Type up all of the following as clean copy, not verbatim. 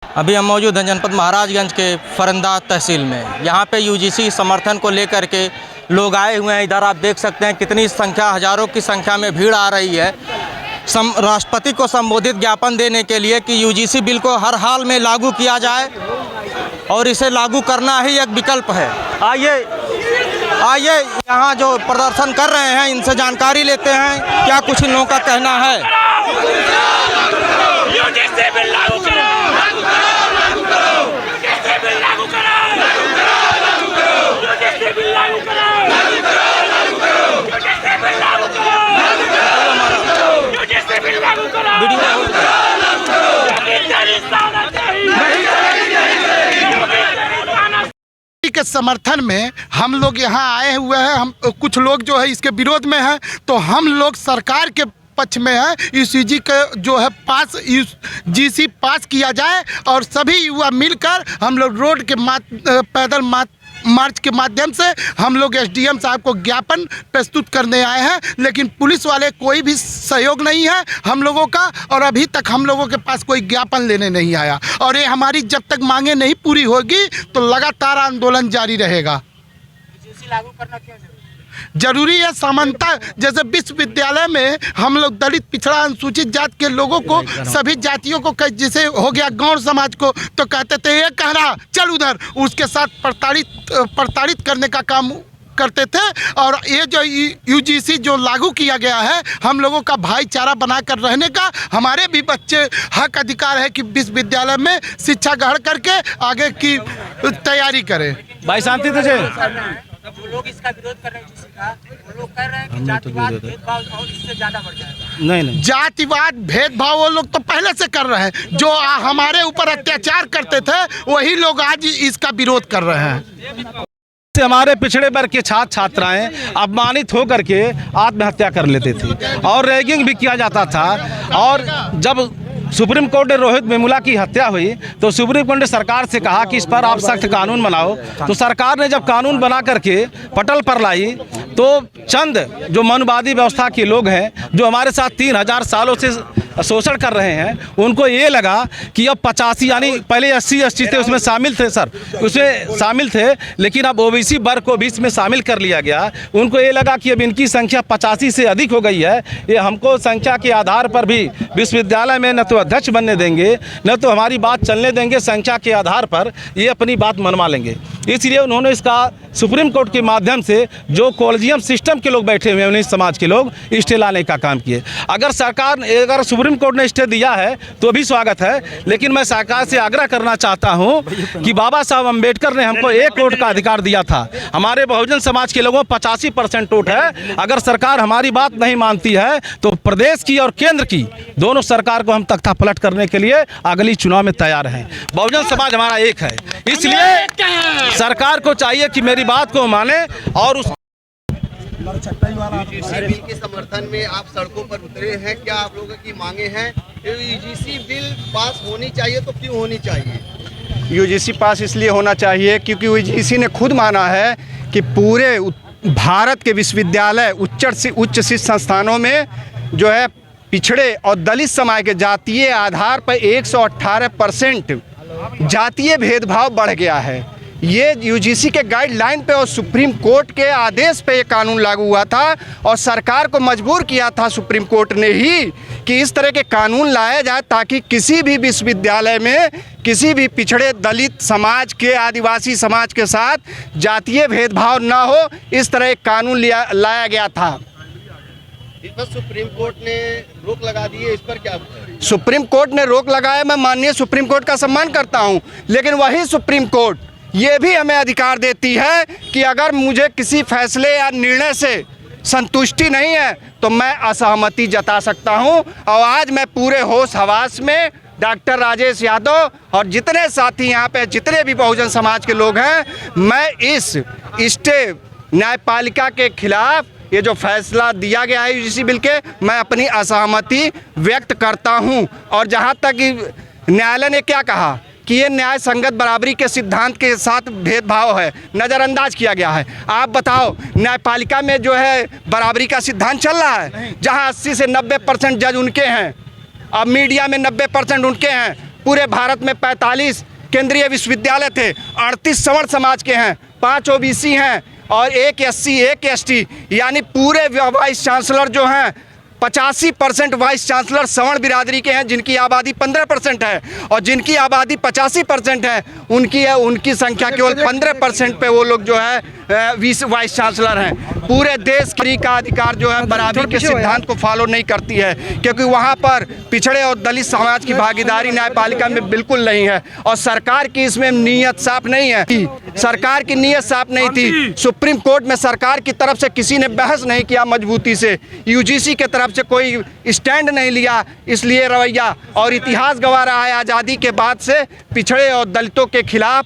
अभी हम मौजूद हैं जनपद महाराजगंज के फरंदाज तहसील में। यहाँ पे यूजीसी समर्थन को लेकर के लोग आए हुए हैं। इधर आप देख सकते हैं कितनी संख्या, हज़ारों की संख्या में भीड़ आ रही है राष्ट्रपति को संबोधित ज्ञापन देने के लिए कि यूजीसी बिल को हर हाल में लागू किया जाए और इसे लागू करना ही एक विकल्प है। आइए यहाँ जो प्रदर्शन कर रहे हैं इनसे जानकारी लेते हैं, क्या कुछ इन लोगों का कहना है। के समर्थन में हम लोग यहाँ आए हुए हैं। हम कुछ लोग जो है इसके विरोध में हैं, तो हम लोग सरकार के पक्ष में है। यूजीसी के जो है यूजीसी पास किया जाए और सभी युवा मिलकर हम लोग रोड के पैदल मार्च के माध्यम से हम लोग एसडीएम साहब को ज्ञापन प्रस्तुत करने आए हैं, लेकिन पुलिस वाले कोई भी सहयोग नहीं है हम लोगों का, और अभी तक हम लोगों के पास कोई ज्ञापन लेने नहीं आया। और ये हमारी जब तक मांगे नहीं पूरी होगी तो लगातार आंदोलन जारी रहेगा। लागू करना क्यों जरूरी है? समानता, जैसे विश्वविद्यालय में हम लोग दलित, पिछड़ा, अनुसूचित जात के लोगों को, सभी जातियों को, जैसे हो गया गौड़ समाज को, तो कहते थे ये कह रहा चल उधर, उसके साथ प्रताड़ित करने का काम करते थे। और ये जो यूजीसी जो लागू किया गया है, हम लोगों का भाईचारा बनाकर रहने का, हमारे भी बच्चे हक अधिकार है कि विश्वविद्यालय में शिक्षा ग्रहण करके आगे की तैयारी करें। भाई शांति दीजिए। वो लोग इसका विरोध कर रहे हैं, वो लोग कह रहे हैं कि जातिवाद भेदभाव और इससे ज्यादा बढ़ जाएगा। नहीं, जातिवाद भेदभाव वो लोग तो पहले से कर रहे हैं। जो हमारे ऊपर अत्याचार करते थे वही लोग आज इसका विरोध कर रहे हैं। हमारे पिछड़े वर्ग के छात्र छात्राएं अपमानित होकर के आत्महत्या कर लेते थे और रैगिंग भी किया जाता था। और जब सुप्रीम कोर्ट ने रोहित वेमुला की हत्या हुई तो सुप्रीम कोर्ट ने सरकार से कहा कि इस पर आप सख्त कानून बनाओ। तो सरकार ने जब कानून बना करके पटल पर लाई तो चंद जो मनुवादी व्यवस्था के लोग हैं, जो हमारे साथ 3000 सालों से शोषण कर रहे हैं, उनको ये लगा कि अब 85, यानी पहले 80 ST थे उसमें शामिल थे सर, उसमें शामिल थे, लेकिन अब ओबीसी वर्ग को भी इसमें शामिल कर लिया गया। उनको ये लगा कि अब इनकी संख्या 85 से अधिक हो गई है, ये हमको संख्या के आधार पर भी विश्वविद्यालय में न तो अध्यक्ष बनने देंगे न तो हमारी बात चलने देंगे, संख्या के आधार पर ये अपनी बात मनवा लेंगे। इसलिए उन्होंने इसका सुप्रीम कोर्ट के माध्यम से जो कॉलेजियम सिस्टम के लोग बैठे हुए हैं, उन्हीं समाज के लोग, स्टे लाने का काम किए। अगर सुप्रीम कोर्ट ने स्टे दिया है तो भी स्वागत है, लेकिन मैं सरकार से आग्रह करना चाहता हूं कि बाबा साहब अम्बेडकर ने हमको 1 वोट का अधिकार दिया था। हमारे बहुजन समाज के लोगों 85% वोट है। अगर सरकार हमारी बात नहीं मानती है तो प्रदेश की और केंद्र की दोनों सरकार को हम तख्ता पलट करने के लिए अगली चुनाव में तैयार हैं। बहुजन समाज हमारा एक है, इसलिए सरकार को चाहिए कि मेरी बात को माने और उस यूजीसी बिल के समर्थन में आप सड़कों पर उतरे हैं। क्या आप लोगों की मांगे हैं? यूजीसी बिल पास होनी चाहिए तो क्यों होनी चाहिए? यूजीसी पास इसलिए होना चाहिए क्योंकि यूजीसी ने खुद माना है कि पूरे भारत के विश्वविद्यालय, उच्च शिक्षा संस्थानों में जो है पिछड़े और दलित समाज के जातीय आधार पर 118% जातीय भेदभाव बढ़ गया है। ये यूजीसी के गाइडलाइन पे और सुप्रीम कोर्ट के आदेश पे ये कानून लागू हुआ था और सरकार को मजबूर किया था सुप्रीम कोर्ट ने ही कि इस तरह के कानून लाया जाए ताकि किसी भी विश्वविद्यालय में किसी भी पिछड़े दलित समाज के, आदिवासी समाज के साथ जातीय भेदभाव ना हो। इस तरह एक कानून लाया गया था। इस पर सुप्रीम कोर्ट ने रोक लगा दी है, इस पर क्या? सुप्रीम कोर्ट ने रोक लगाया, मैं माननीय सुप्रीम कोर्ट का सम्मान करता हूं, लेकिन वही सुप्रीम कोर्ट ये भी हमें अधिकार देती है कि अगर मुझे किसी फैसले या निर्णय से संतुष्टि नहीं है तो मैं असहमति जता सकता हूं। और आज मैं पूरे होश हवास में डॉक्टर राजेश यादव और जितने साथी यहाँ पे, जितने भी बहुजन समाज के लोग हैं, मैं इस स्टे न्यायपालिका के खिलाफ ये जो फैसला दिया गया है यूजीसी बिल के, मैं अपनी असहमति व्यक्त करता हूं। और जहां तक न्यायालय ने क्या कहा कि ये न्याय संगत बराबरी के सिद्धांत के साथ भेदभाव है, नज़रअंदाज किया गया है। आप बताओ, न्यायपालिका में जो है बराबरी का सिद्धांत चल रहा है, जहां 80 से 90% जज उनके हैं, अब मीडिया में 90% उनके हैं, पूरे भारत में 45 केंद्रीय विश्वविद्यालय थे, 38 सवर्ण समाज के हैं, 5 ओबीसी हैं और 1 एससी 1 एसटी, यानी पूरे वाइस चांसलर जो हैं 85% वाइस चांसलर सवर्ण बिरादरी के हैं, जिनकी आबादी 15% है, और जिनकी आबादी 85% है उनकी संख्या केवल 15% पे वो लोग जो है वाइस चांसलर हैं। पूरे देश का अधिकार जो है बराबरी के सिद्धांत को फॉलो नहीं करती है, क्योंकि वहाँ पर पिछड़े और दलित समाज की भागीदारी न्यायपालिका में बिल्कुल नहीं है, और सरकार की इसमें नीयत साफ नहीं है। सरकार की नीयत साफ नहीं थी। सुप्रीम कोर्ट में सरकार की तरफ से किसी ने बहस नहीं किया मजबूती से, यूजीसी के तरफ से कोई स्टैंड नहीं लिया, इसलिए रवैया और इतिहास गवा रहा है। आज़ादी के बाद से पिछड़े और दलितों के खिलाफ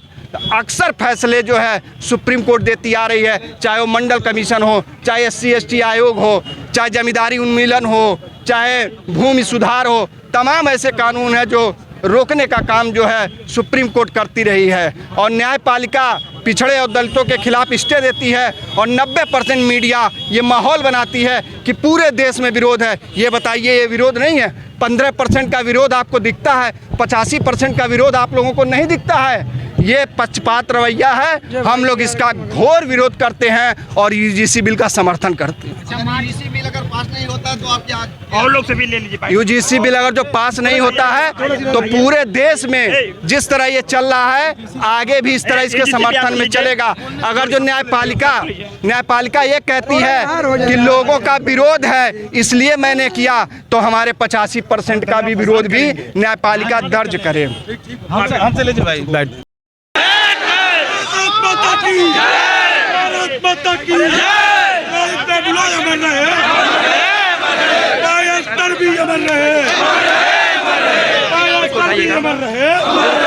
अक्सर फैसले जो है सुप्रीम कोर्ट देती आ रही है, चाहे वो मंडल कमीशन हो, चाहे SC ST आयोग हो, चाहे जमींदारी उन्मूलन हो, चाहे भूमि सुधार हो, तमाम ऐसे कानून हैं जो रोकने का काम जो है सुप्रीम कोर्ट करती रही है। और न्यायपालिका पिछड़े और दलितों के खिलाफ स्टे देती है, और 90% मीडिया ये माहौल बनाती है कि पूरे देश में विरोध है। ये बताइए, ये विरोध नहीं है? 15% का विरोध आपको दिखता है, 85% का विरोध आप लोगों को नहीं दिखता है। ये पक्षपात रवैया है, हम लोग इसका घोर विरोध करते हैं और यूजीसी बिल का समर्थन करते हैं। यूजीसी बिल अगर पास नहीं होता तो आप क्या और लोग से भी ले लीजिए। यूजीसी बिल अगर जो पास नहीं होता है तो पूरे देश में जिस तरह ये चल रहा है आगे भी इस तरह इसके समर्थन में चलेगा। अगर जो न्यायपालिका ये कहती है कि लोगों का विरोध है इसलिए मैंने किया, तो हमारे 85% का भी विरोध भी न्यायपालिका दर्ज करे। हमसे लीजिए भाई, बैठ। अमर रहे।